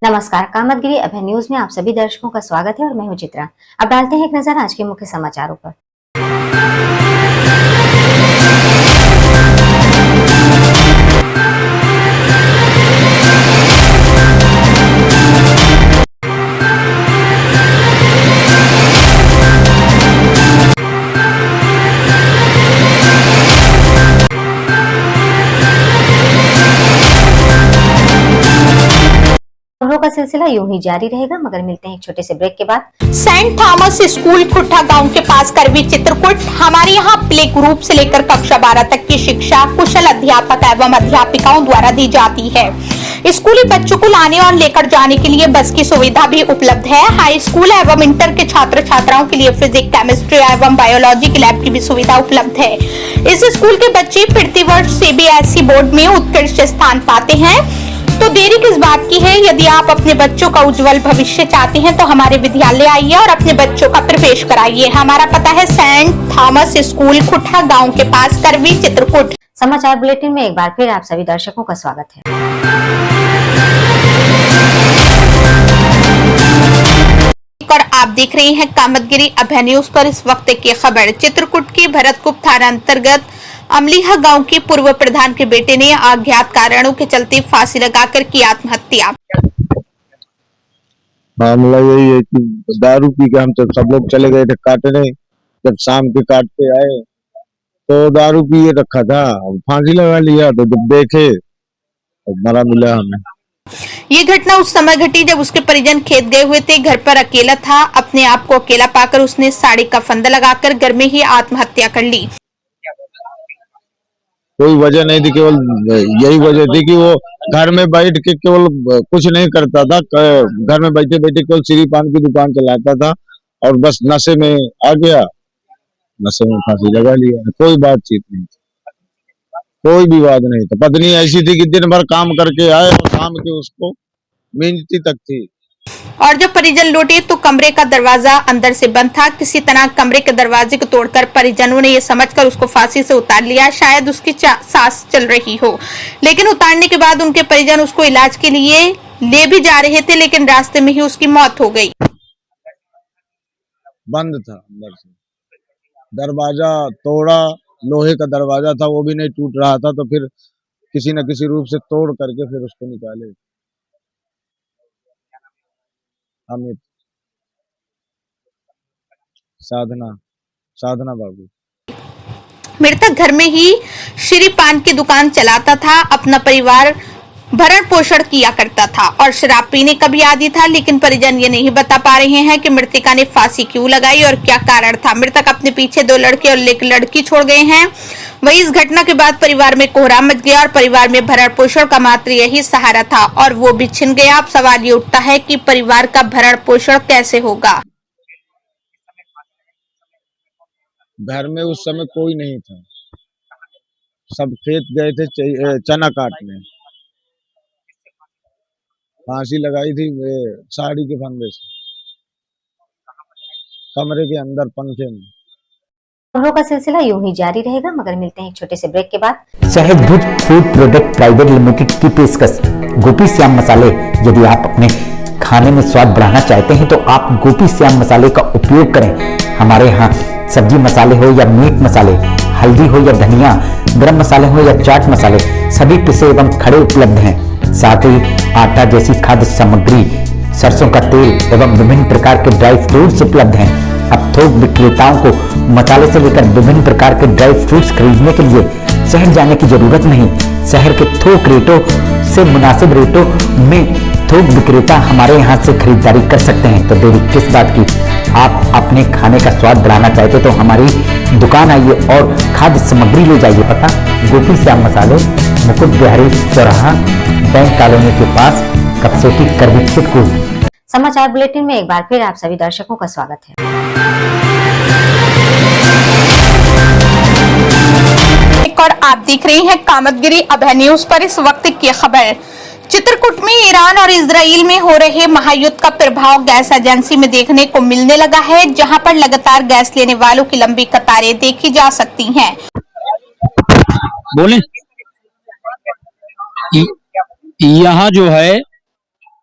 नमस्कार, कामतगिरी अभय न्यूज में आप सभी दर्शकों का स्वागत है और मैं हूं चित्रा। अब डालते हैं एक नजर आज के मुख्य समाचारों पर। खबरों का सिलसिला यूं ही जारी रहेगा, मगर मिलते हैं एक छोटे से ब्रेक के बाद। सेंट थॉमस स्कूल खुट्टा गांव के पास करवी चित्रकूट। हमारे यहाँ प्ले ग्रुप से लेकर कक्षा 12 तक की शिक्षा कुशल अध्यापक एवं अध्यापिकाओं द्वारा दी जाती है। स्कूली बच्चों को लाने और लेकर जाने के लिए बस की सुविधा भी उपलब्ध है। हाई स्कूल एवं इंटर के छात्र छात्राओं के लिए फिजिक्स, केमिस्ट्री एवं बायोलॉजी की लैब की भी सुविधा उपलब्ध है। इस स्कूल के बच्चे प्रतिवर्ष सीबीएसई बोर्ड में उत्कृष्ट स्थान पाते हैं। तो देरी किस बात की है? यदि आप अपने बच्चों का उज्जवल भविष्य चाहते हैं तो हमारे विद्यालय आइए और अपने बच्चों का प्रवेश कराइए। हमारा पता है सेंट थॉमस स्कूल खुट्टा गांव के पास करवी चित्रकूट। समाचार बुलेटिन में एक बार फिर आप सभी दर्शकों का स्वागत है। और आप देख रहे हैं कामतगिरी अभय न्यूज पर इस वक्त की खबर। चित्रकूट की भरतकुप थाना अंतर्गत अमलीहा गांव के पूर्व प्रधान के बेटे ने अज्ञात कारणों के चलते फांसी लगाकर की आत्महत्या। मामला यही है कि दारू पी के हम तो सब लोग चले गए थे काटने। जब शाम के काटते आए तो दारू पिए रखा था, फांसी लगा लिया। तो जब देखे तो मरा मिला हमें। ये घटना उस समय घटी जब उसके परिजन खेत गए हुए थे। घर पर अकेला था। अपने आप को अकेला पाकर उसने साड़ी का फंदा लगाकर घर में ही आत्महत्या कर ली। कोई वजह नहीं थी, केवल यही वजह थी कि वो घर में बैठ के केवल कुछ नहीं करता था। घर में बैठे बैठे केवल श्री पान की दुकान चलाता था और बस नशे में आ गया, नशे में फांसी लगा लिया। कोई बातचीत नहीं थी, कोई विवाद नहीं था। पत्नी ऐसी थी कि दिन भर काम करके आए और शाम के उसको मिलती तक थी। और जब परिजन लौटे तो कमरे का दरवाजा अंदर से बंद था। किसी तरह कमरे के दरवाजे को तोड़कर परिजनों ने यह समझकर उसको फांसी से उतार लिया। शायद उसकी सांस चल रही हो, लेकिन उतारने के बाद उनके परिजन उसको इलाज के लिए ले भी जा रहे थे, लेकिन रास्ते में ही उसकी मौत हो गई। बंद था अंदर से, दरवाजा तोड़ा, लोहे का दरवाजा था, वो भी नहीं टूट रहा था। तो फिर किसी न किसी रूप से तोड़ करके फिर उसको निकाले। अमित, साधना बाबू। मृतक घर में ही श्री पान की दुकान चलाता था। अपना परिवार भरण पोषण किया करता था और शराब पीने का भी आदी था। लेकिन परिजन ये नहीं बता पा रहे हैं कि मृतका ने फांसी क्यों लगाई और क्या कारण था। मृतक अपने पीछे 2 लड़के और एक लड़की छोड़ गए हैं। वही इस घटना के बाद परिवार में कोहराम मच गया और परिवार में भरण पोषण का मात्र यही सहारा था और वो भी छिन गया। अब सवाल ये उठता है कि परिवार का भरण पोषण कैसे होगा। घर में उस समय कोई नहीं था, सब खेत गए थे चना काटने। फांसी लगाई थी साड़ी के फंदे से, कमरे के अंदर पंखे में। खबरों का सिलसिला यूं ही जारी रहेगा, मगर मिलते हैं एक छोटे से ब्रेक के बाद। सहज भुज फूड प्रोडक्ट प्राइवेट लिमिटेड की पेशकश गोपी श्याम मसाले। यदि आप अपने खाने में स्वाद बढ़ाना चाहते हैं तो आप गोपी श्याम मसाले का उपयोग करें। हमारे यहाँ सब्जी मसाले हो या मीट मसाले, हल्दी हो या धनिया, गरम मसाले हो या चाट मसाले, सभी पिसे एवं खड़े उपलब्ध हैं। साथ ही आटा जैसी खाद्य सामग्री, सरसों का तेल एवं विभिन्न प्रकार के ड्राई फ्रूट्स उपलब्ध हैं। अब थोक विक्रेताओं को मसाले से लेकर विभिन्न प्रकार के ड्राई फ्रूट्स खरीदने के लिए शहर जाने की जरूरत नहीं। शहर के थोक रेटों से मुनासिब रेटों में थोक विक्रेता हमारे यहाँ से खरीदारी कर सकते हैं। तो देरी किस बात की? आप अपने खाने का स्वाद बढ़ाना चाहते तो हमारी दुकान आइए और खाद्य सामग्री ले जाइए। पता गोपी श्याम मसाले, मुकुट बिहारी चौराहा, बैंक कॉलोनी के पास, कपसेटी, करवी चित्रकूट। समाचार बुलेटिन में एक बार फिर आप सभी दर्शकों का स्वागत है। और आप देख रहे हैं कामतगिरी अभय न्यूज पर इस वक्त की खबर। चित्रकूट में ईरान और इजराइल में हो रहे महायुद्ध का प्रभाव गैस एजेंसी में देखने को मिलने लगा है, जहां पर लगातार गैस लेने वालों की लंबी कतारें देखी जा सकती हैं। बोले यहाँ जो है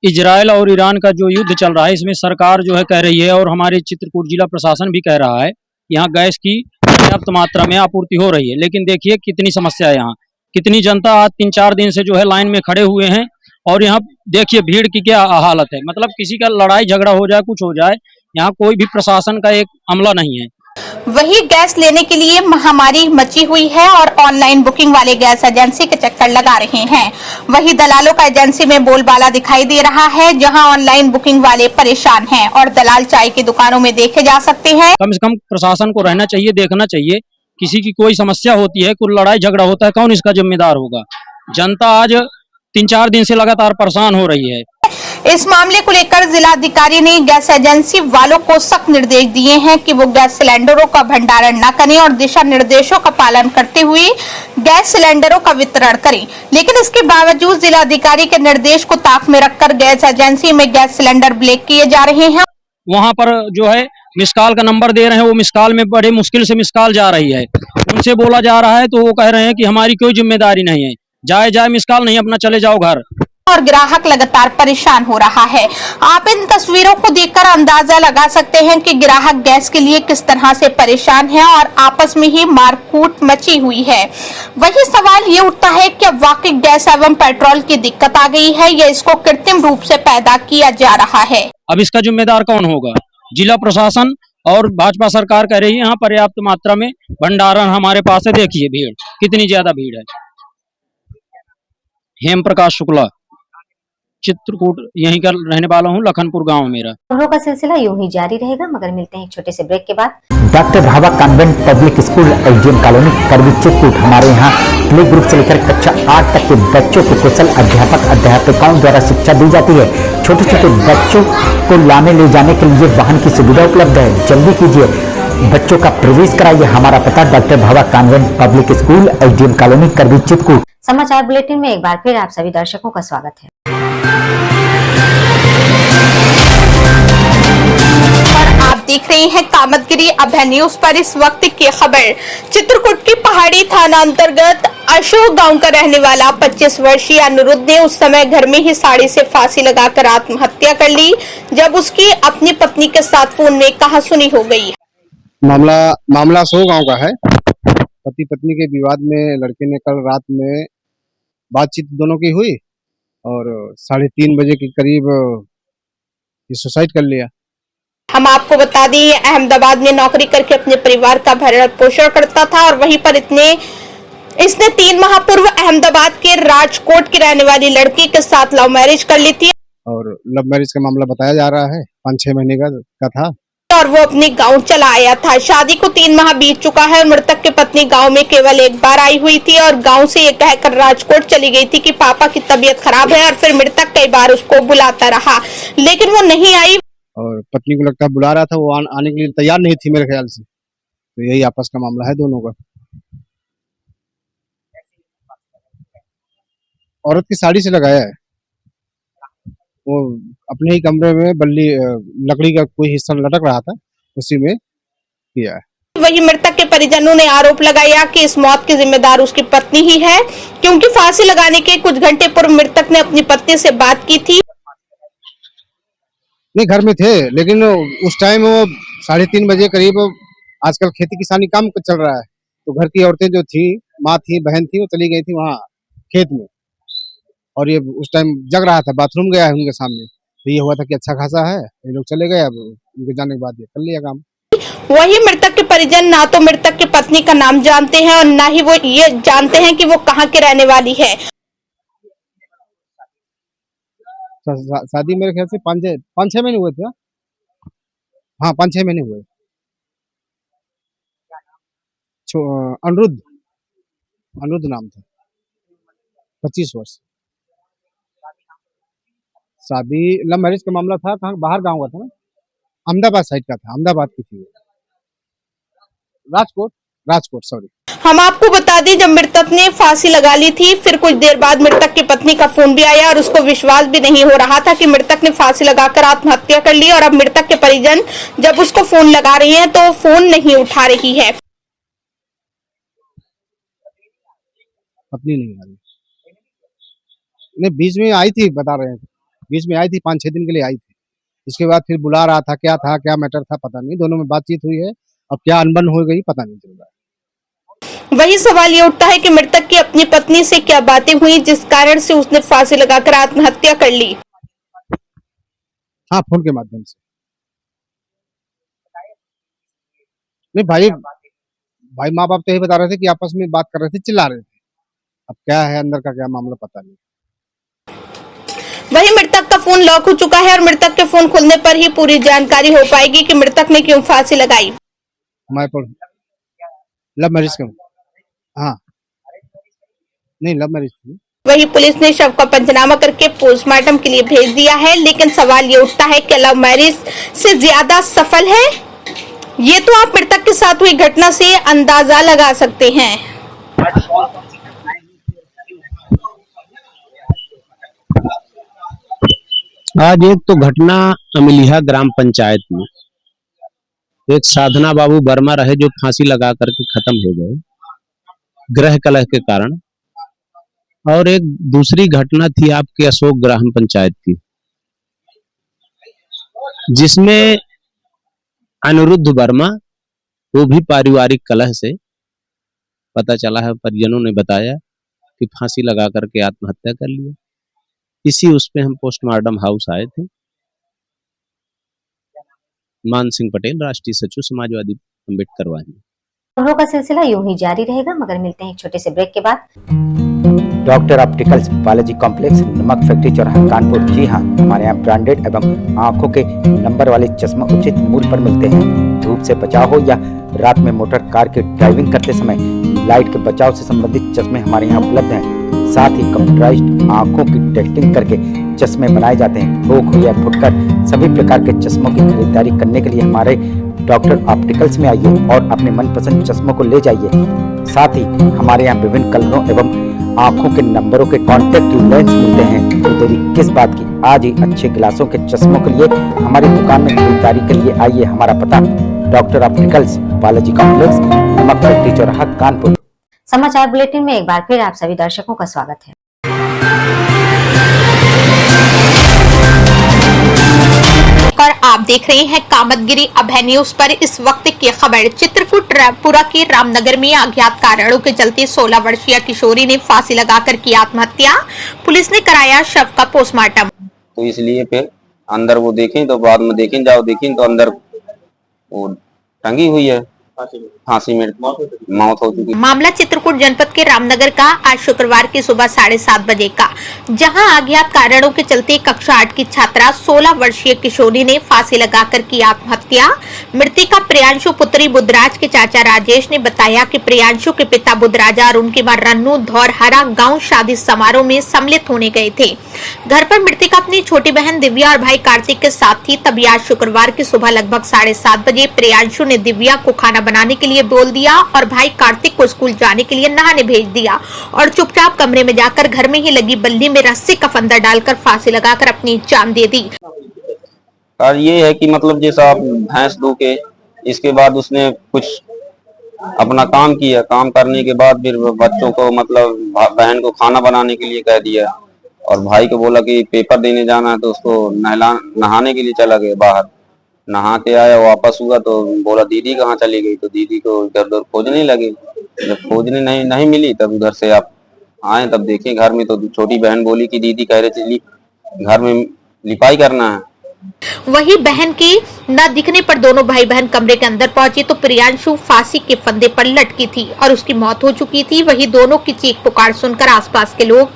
इजराइल और ईरान का जो युद्ध चल रहा है, इसमें सरकार जो है कह रही है, और हमारे चित्रकूट जिला प्रशासन भी कह रहा है, यहाँ गैस की पर्याप्त मात्रा में आपूर्ति हो रही है। लेकिन देखिए कितनी समस्या है यहाँ, कितनी जनता आज 3-4 दिन से जो है लाइन में खड़े हुए हैं, और यहाँ देखिए भीड़ की क्या हालत है। मतलब किसी का लड़ाई झगड़ा हो जाए, कुछ हो जाए, यहाँ कोई भी प्रशासन का एक अमला नहीं है। वही गैस लेने के लिए महामारी मची हुई है और ऑनलाइन बुकिंग वाले गैस एजेंसी के चक्कर लगा रहे हैं। वही दलालों का एजेंसी में बोलबाला दिखाई दे रहा है, जहां ऑनलाइन बुकिंग वाले परेशान हैं और दलाल चाय की दुकानों में देखे जा सकते हैं। कम से कम प्रशासन को रहना चाहिए, देखना चाहिए, किसी की कोई समस्या होती है, कोई लड़ाई झगड़ा होता है, कौन इसका जिम्मेदार होगा। जनता आज 3-4 दिन से लगातार परेशान हो रही है। इस मामले को लेकर जिलाधिकारी ने गैस एजेंसी वालों को सख्त निर्देश दिए हैं कि वो गैस सिलेंडरों का भंडारण न करें और दिशा निर्देशों का पालन करते हुए गैस सिलेंडरों का वितरण करें। लेकिन इसके बावजूद जिलाधिकारी के निर्देश को ताक में रखकर गैस एजेंसी में गैस सिलेंडर ब्लैक किए जा रहे हैं। वहाँ पर जो है मिस कॉल का नंबर दे रहे हैं, वो मिस कॉल में बड़े मुश्किल से मिस कॉल जा रही है। उनसे बोला जा रहा है तो वो कह रहे हैं कि हमारी कोई जिम्मेदारी नहीं है, जाए मिस कॉल नहीं, अपना चले जाओ घर। और ग्राहक लगातार परेशान हो रहा है। आप इन तस्वीरों को देखकर अंदाजा लगा सकते हैं कि ग्राहक गैस के लिए किस तरह से परेशान है और आपस में ही मारकूट मची हुई है। वही सवाल ये उठता है कि वाकई गैस एवं पेट्रोल की दिक्कत आ गई है या इसको कृत्रिम रूप से पैदा किया जा रहा है। अब इसका जिम्मेदार कौन होगा? जिला प्रशासन और भाजपा सरकार कह रही है यहाँ पर्याप्त मात्रा में भंडारण हमारे पास है। देखिए भीड़ कितनी ज्यादा भीड़ है। हेम प्रकाश शुक्ला, चित्रकूट यहीं का रहने वाला हूँ, लखनपुर गांव मेरा। खबरों का सिलसिला यूं ही जारी रहेगा, मगर मिलते हैं एक छोटे से ब्रेक के बाद। Doctor Bhabha convent public school SDM colony Karwi Chitrakoot. हमारे यहाँ प्ले ग्रुप से लेकर कक्षा 8 तक के बच्चों को कुशल अध्यापक अध्यापिकाओं द्वारा शिक्षा दी जाती है। छोटे छोटे बच्चों को लाने ले जाने के लिए वाहन की सुविधा उपलब्ध है। जल्दी कीजिए, बच्चों का प्रवेश कराइए। हमारा पता doctor Bhabha convent public school SDM colony Karwi Chitrakoot. समाचार बुलेटिन में एक बार फिर आप सभी दर्शकों का स्वागत है। आप देख रहे हैं कामतगिरी अभय न्यूज पर इस वक्त की खबर। चित्रकूट की पहाड़ी थाना अंतर्गत अशोक गांव का रहने वाला 25 वर्षीय अनिरुद्ध ने उस समय घर में ही साड़ी से फांसी लगाकर आत्महत्या कर ली, जब उसकी अपनी पत्नी के साथ फोन में कहासुनी हो गई। मामला अशोक गांव का है। पति पत्नी के विवाद में लड़के ने कल रात में बातचीत दोनों की हुई और 3:30 बजे के करीब ये सुसाइड कर लिया। हम आपको बता दें, ये अहमदाबाद में नौकरी करके अपने परिवार का भरण पोषण करता था और वहीं पर इसने 3 माह पूर्व अहमदाबाद के राजकोट की रहने वाली लड़की के साथ लव मैरिज कर ली थी और लव मैरिज का मामला बताया जा रहा है 5-6 महीने का था और वो अपने गांव चला आया था। शादी को 3 माह बीत चुका है और मृतक की पत्नी गांव में केवल एक बार आई हुई थी और गांव से ये कहकर राजकोट चली गई थी कि पापा की तबीयत खराब है, और फिर मृतक कई बार उसको बुलाता रहा लेकिन वो नहीं आई और पत्नी को लगता है बुला रहा था, वो आने के लिए तैयार नहीं थी मेरे ख्याल से। तो यही आपस का मामला है दोनों का। औरत की साड़ी से लगाया है, वो अपने ही कमरे में बल्ली लकड़ी का कोई हिस्सा लटक रहा था, उसी में किया है। वही मृतक के परिजनों ने आरोप लगाया कि इस मौत की जिम्मेदार उसकी पत्नी ही है, क्योंकि फांसी लगाने के कुछ घंटे पूर्व मृतक ने अपनी पत्नी से बात की थी। नहीं, घर में थे, लेकिन उस टाइम वो 3:30 बजे करीब, आजकल खेती किसानी काम चल रहा है, तो घर की औरतें जो थी, माँ थी, बहन थी, वो चली गई थी वहाँ खेत में, और ये उस टाइम जग रहा था, बाथरूम गया है उनके सामने, तो ये हुआ था कि अच्छा खासा है, ये लोग चले गए। अब उनके जाने के बाद ये कर लिया काम। वही मृतक के परिजन ना तो मृतक की पत्नी का नाम जानते हैं और ना ही वो ये जानते हैं कि वो कहाँ के रहने वाली है। शादी मेरे ख्याल से 5-6 महीने हुए थे। हाँ, 5-6 महीने हुए। अनिरुद्ध नाम था, 25 वर्ष। शादी लव मैरिज का मामला था, कहाँ बाहर गांव का था ना, अहमदाबाद साइड का था, अहमदाबाद की थी, राजकोट सॉरी। हम आपको बता दें, जब मृतक ने फांसी लगा ली थी, फिर कुछ देर बाद मृतक की पत्नी का फोन भी आया और उसको विश्वास भी नहीं हो रहा था कि मृतक ने फांसी लगाकर आत्महत्या कर ली, और अब मृतक के परिजन जब उसको फोन लगा रहे हैं तो फोन नहीं उठा रही है। पत्नी नहीं आ रही, नहीं बीच में आई थी, बता रहे हैं बीच में आई थी, 5-6 दिन के लिए आई थी। इसके बाद फिर बुला रहा था, क्या मैटर था पता नहीं, दोनों में बातचीत हुई है। अब क्या अनबन हो गई पता नहीं चल रहा है। वही सवाल ये उठता है कि मृतक की अपनी पत्नी से क्या बातें हुई जिस कारण से उसने फांसी लगाकर आत्महत्या कर ली। हाँ, फोन के माध्यम से। नहीं भाई माँ बाप तो यही बता रहे थे कि आपस में बात कर रहे थे, चिल्ला रहे थे। अब क्या है अंदर का क्या मामला पता नहीं। वही मृतक का फोन लॉक हो चुका है और मृतक के फोन खुलने पर ही पूरी जानकारी हो पाएगी कि मृतक ने क्यों फांसी लगाई। हमारे पर लव मैरिज का, हाँ नहीं लव मैरिज थी। वही पुलिस ने शव का पंचनामा करके पोस्टमार्टम के लिए भेज दिया है, लेकिन सवाल ये उठता है कि लव मैरिज से ज्यादा सफल है। ये तो आप मृतक के साथ हुई घटना से अंदाजा लगा सकते हैं। आज एक तो घटना अमिलिया ग्राम पंचायत में एक साधना बाबू वर्मा रहे जो फांसी लगा करके खत्म हो गए गृह कलह के कारण, और एक दूसरी घटना थी आपके अशोक ग्राम पंचायत की जिसमें अनिरुद्ध वर्मा, वो भी पारिवारिक कलह से पता चला है, परिजनों ने बताया कि फांसी लगा करके आत्महत्या कर लिया। इसी उस पे हम पोस्टमार्टम हाउस आए थे। मान सिंह पटेल, राष्ट्रीय सचिव समाजवादी अम्बेडकर वाहिनी। खबरों का सिलसिला यूं ही जारी रहेगा, मगर मिलते हैं एक छोटे से ब्रेक के बाद। डॉक्टर ऑप्टिकल्स, बालाजी कॉम्प्लेक्स, नमक फैक्ट्री चौराहा, कानपुर। जी हाँ, हमारे यहाँ ब्रांडेड एवं आंखों के नंबर वाले चश्मा उचित मूल्य पर मिलते हैं। धूप से बचाव हो या रात में मोटर कार की ड्राइविंग करते समय लाइट के बचाव से संबंधित चश्मे हमारे यहाँ उपलब्ध हैं। साथ ही कंप्यूटराइज्ड आंखों की टेस्टिंग करके चश्मे बनाए जाते हैं। थोक या फुटकर सभी प्रकार के चश्मों की खरीदारी करने के लिए हमारे डॉक्टर ऑप्टिकल्स में आइए और अपने मनपसंद चश्मों को ले जाइए। साथ ही हमारे यहाँ विभिन्न कलरों एवं आंखों के नंबरों के कॉन्टेक्ट लेंस मिलते हैं। तो देरी किस बात की, आज ही अच्छे गिलासों के चश्मों के लिए हमारी दुकान में खरीदारी के लिए आइए। हमारा पता डॉक्टर ऑप्टिकल्स, बालाजी कॉम्प्लेक्स, नमक फैक्ट्री चौराहा, कानपुर। समाचार बुलेटिन में एक बार फिर आप सभी दर्शकों का स्वागत है। और आप देख रहे हैं कामतगिरी अभय न्यूज पर इस वक्त की खबर। चित्रकूट रामपुरा के रामनगर में अज्ञात कारणों के चलते 16 वर्षीय किशोरी ने फांसी लगाकर की आत्महत्या। पुलिस ने कराया शव का पोस्टमार्टम। तो इसलिए फिर अंदर वो देखें तो बाद में देखें, जाओ देखें तो अंदर वो टंगी हुई है, फांसी में मौत हो चुकी। मामला चित्रकूट जनपद के रामनगर का आज शुक्रवार की सुबह 7:30 बजे का, जहां अज्ञात कारणों के चलते कक्षा 8 की छात्रा 16 वर्षीय किशोरी ने फांसी लगाकर की आत्महत्या। मृतिका प्रियांशु पुत्री बुद्धराज के चाचा राजेश ने बताया कि प्रियांशु के पिता बुद्धराजा और उनकी मां रन्नू धौरहरा गांव शादी समारोह में सम्मिलित होने गए थे। घर पर मृतिका अपनी छोटी बहन दिव्या और भाई कार्तिक के साथ थी। तभी आज शुक्रवार की सुबह लगभग 7:30 बजे प्रियांशु ने दिव्या को खाना बनाने के लिए बोल दिया और भाई कार्तिक को स्कूल जाने के लिए नहाने भेज दिया और चुपचाप कमरे में जाकर घर में ही लगी बल्ली में रस्सी का फंदा डालकर फांसी लगाकर अपनी जान दे दी। और ये है कि मतलब जैसा आप भैंस दो के, इसके बाद उसने कुछ अपना काम किया, काम करने के बाद फिर बच्चों को मतलब बहन को खाना बनाने के लिए कह दिया और भाई को बोला कि पेपर देने जाना है, तो उसको नहाने के लिए चला गया बाहर। नहा के आया, वापस हुआ तो बोला दीदी कहाँ चली गई, तो दीदी को इधर उधर खोजने लगे। जब खोजने नहीं मिली तब उधर से आप आए, तब देखे घर में, तो छोटी बहन बोली कि दीदी कह रहे थे घर में लिपाई करना है। वही बहन के न दिखने पर दोनों भाई बहन कमरे के अंदर पहुंचे तो प्रियांशु फांसी के फंदे पर लटकी थी और उसकी मौत हो चुकी थी। वही दोनों की चीख पुकार सुनकर आसपास के लोग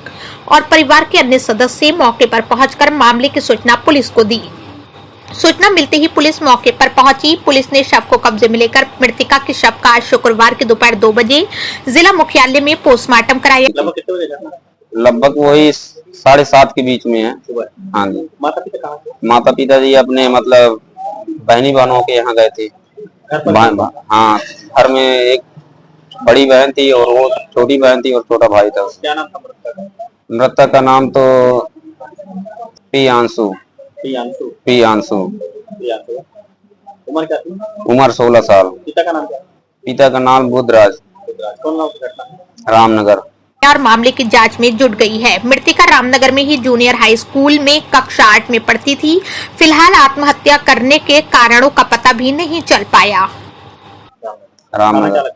और परिवार के अन्य सदस्य मौके पर पहुंचकर मामले की सूचना पुलिस को दी। सूचना मिलते ही पुलिस मौके पर पहुंची। पुलिस ने शव को कब्जे में लेकर मृतिका के शव का आज शुक्रवार की दोपहर 2 बजे जिला मुख्यालय में पोस्टमार्टम कराया। लगभग वही 7:30 के बीच में है। हाँ जी। माता पिता जी अपने मतलब बहनी बहनों के यहाँ गए थे। हाँ, घर में एक बड़ी बहन थी और वो छोटी बहन थी और छोटा भाई था। क्या नाम था मृतक का? नाम तो प्रियांशु। उम्र क्या थी? उम्र 16 साल। पिता का नाम क्या? पिता का नाम बुद्धराज। रामनगर। और मामले की जांच में जुट गई है। मृतिका रामनगर में ही जूनियर हाई स्कूल में कक्षा 8 में पढ़ती थी। फिलहाल आत्महत्या करने के कारणों का पता भी नहीं चल पाया। रामनगर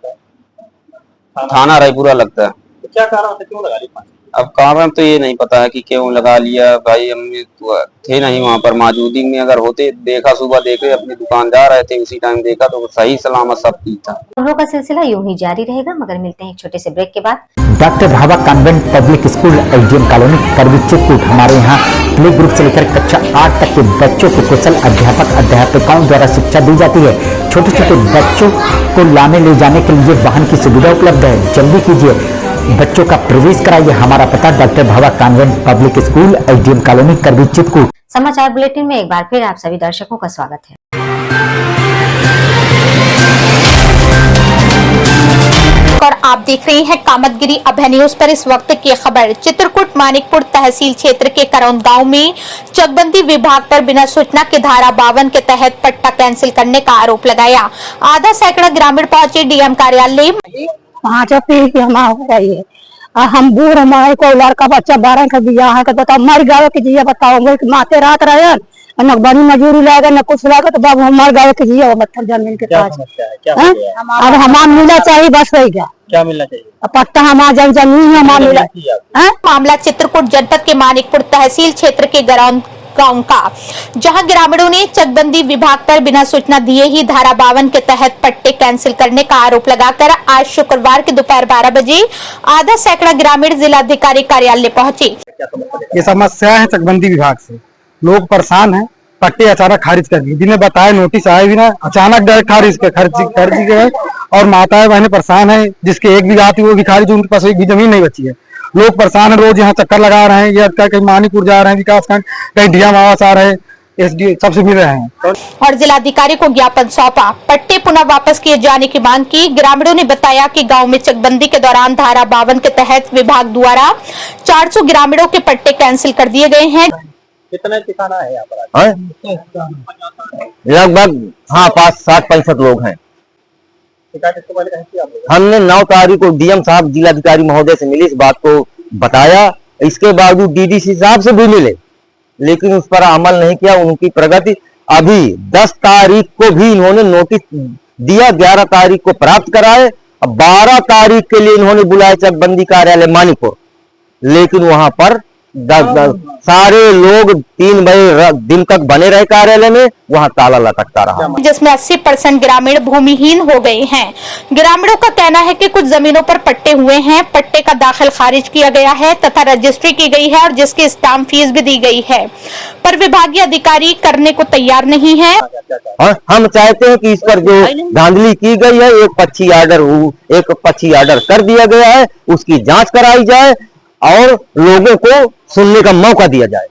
थाना रायपुरा लगता है। तो क्या कारण था, क्यों लगा ली फांसी? अब कारण तो ये नहीं पता है कि क्यों लगा लिया भाई, हम तो थे नहीं वहाँ पर मौजूदगी में, अगर होते देखा, सुबह देखे अपनी दुकान जा रहे थे, उसी टाइम देखा तो सही सलामत सब ठीक था। खबरों का सिलसिला यूं ही जारी रहेगा, मगर मिलते हैं एक छोटे से ब्रेक के बाद। Doctor Bhabha convent public school SDM colony Karwi Chitrakoot. हमारे यहाँ प्ले ग्रुप से लेकर कक्षा 8 तक के बच्चों को कुशल अध्यापक अध्यापिकाओं द्वारा शिक्षा दी जाती है। छोटे छोटे बच्चों को लाने ले जाने के लिए वाहन की सुविधा उपलब्ध है। जल्दी कीजिए, बच्चों का प्रवेश कराइए। हमारा पता doctor Bhabha convent public school SDM colony Karwi Chitrakoot. समाचार बुलेटिन में एक बार फिर आप सभी दर्शकों का स्वागत है। और आप देख रहे हैं कामतगिरी अभय न्यूज पर इस वक्त की खबर। चित्रकूट मानिकपुर तहसील क्षेत्र के करौंद गांव में चकबंदी विभाग पर बिना सूचना के धारा 52 के तहत पट्टा कैंसिल करने का आरोप लगाया। आधा सैकड़ा ग्रामीण पहुंचे डीएम कार्यालय। 5 पीढ़ी की हमारा हो रही है। हम बूढ़, हमारे को लड़का बच्चा 12 का दिया है, बताओ मर गए कि जिया, बताओ माते रात रहे न बड़ी मजूरी लगा न कुछ लगा, तो बाबू मर गए कि जिया पत्थर जमीन के पास। अब हमारा मिला चाहिए, बस हो गया। क्या मिलना चाहिए? पट्टा हमारा जमीन हमारा मिला। मामला चित्रकूट जनपद के मानिकपुर तहसील क्षेत्र के गांव का, जहां ग्रामीणों ने चकबंदी विभाग पर बिना सूचना दिए ही धारा 52 के तहत पट्टे कैंसिल करने का आरोप लगाकर आज शुक्रवार के दोपहर 12 बजे आधा सैकड़ा ग्रामीण जिलाधिकारी कार्यालय पहुंचे। ये समस्या है चकबंदी विभाग से, लोग परेशान हैं। पट्टे अचानक खारिज कर दिए, जिन्हें बताया नोटिस आए भी ना, अचानक डायरेक्ट खारिज कर दी गए। और माताएं बहनें परेशान है, जिसके 1 बीघा थी वो भी खारिज, उनके पास 1 भी जमीन नहीं बची है। लोग परेशान है, रोज यहाँ चक्कर लगा रहे हैं, ये कहीं मानीपुर जा रहे हैं विकास खंड, कहीं ढिया आवास आ रहे हैं, एसडी सबसे मिल रहे हैं। और जिलाधिकारी को ज्ञापन सौंपा। पट्टे पुनः वापस किए जाने की मांग की। ग्रामीणों ने बताया कि गांव में चकबंदी के दौरान धारा 52 के तहत विभाग द्वारा 400 ग्रामीणों के पट्टे कैंसिल कर दिए गए हैं। कितने किसान है यहाँ पर? लगभग 60-65 लोग हैं। शिकायत इसके पहले कहीं की आपने? हमने 9 तारीख को डीएम साहब जिलाधिकारी महोदय से मिली, इस बात को बताया। इसके बावजूद डीडीसी साहब से भी मिले, लेकिन उस पर अमल नहीं किया। उनकी प्रगति अभी 10 तारीख को भी इन्होंने नोटिस दिया, 11 तारीख को प्राप्त कराए, 12 तारीख के लिए इन्होंने बुलाया चकबंदी कार्यालय मानीपुर, लेकिन वहां पर सारे लोग 3 बजे दिन तक बने रहे कार्यालय में, वहां ताला लटकता रहा, जिसमें 80% ग्रामीण भूमिहीन हो गए हैं। ग्रामीणों का कहना है कि कुछ जमीनों पर पट्टे हुए हैं, पट्टे का दाखिल खारिज किया गया है तथा रजिस्ट्री की गई है और जिसकी स्टाम्प फीस भी दी गई है, पर विभागीय अधिकारी करने को तैयार नहीं है। हम चाहते हैं कि इस पर जो धांधली की गई है, एक पक्षी आर्डर कर दिया गया है, उसकी जाँच कराई जाए और लोगों को सुनने का मौका दिया जाए,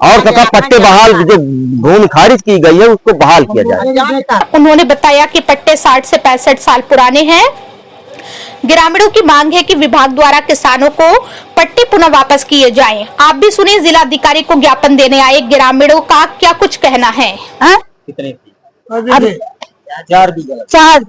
और तथा पट्टे बहाल, जो भूमि खारिज की गई है उसको बहाल किया जाए। उन्होंने बताया कि पट्टे 60 से 65 साल पुराने हैं। ग्रामीणों की मांग है कि विभाग द्वारा किसानों को पट्टे पुनः वापस किए जाएं। आप भी सुने जिलाधिकारी को ज्ञापन देने आए ग्रामीणों का क्या कुछ कहना है। कितने की? 4 बीघा।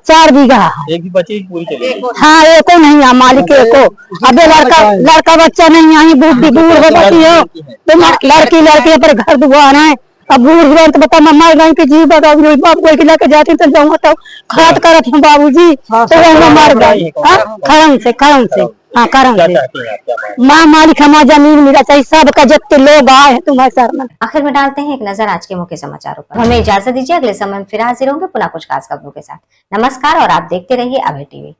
4 बीघा। एक भी बची पूरी चली? हाँ, एको नहीं है मालिक, एको। अबे लड़का बच्चा नहीं, यहाँ बूढ़ हो जाती हो तो लड़की पर घर दुआर है। अब बूढ़ हुआ तो बता मम्मा गई कि जी बताओ, बाप कोई लेके जाती तो जाऊंगा तो खाट करत हूँ बाबूजी, तो वो मर गई खरम से। हाँ, करम से माँ मालिक हमारा जमीन मिला चाहिए, सबका जितने लोग आए हैं तुम्हारे सर में। आखिर में डालते हैं एक नजर आज के मुख्य समाचारों पर। हमें इजाजत दीजिए, अगले समय में फिर हाजिर होंगे पुनः कुछ खास खबरों के साथ। नमस्कार और आप देखते रहिए अभय टीवी।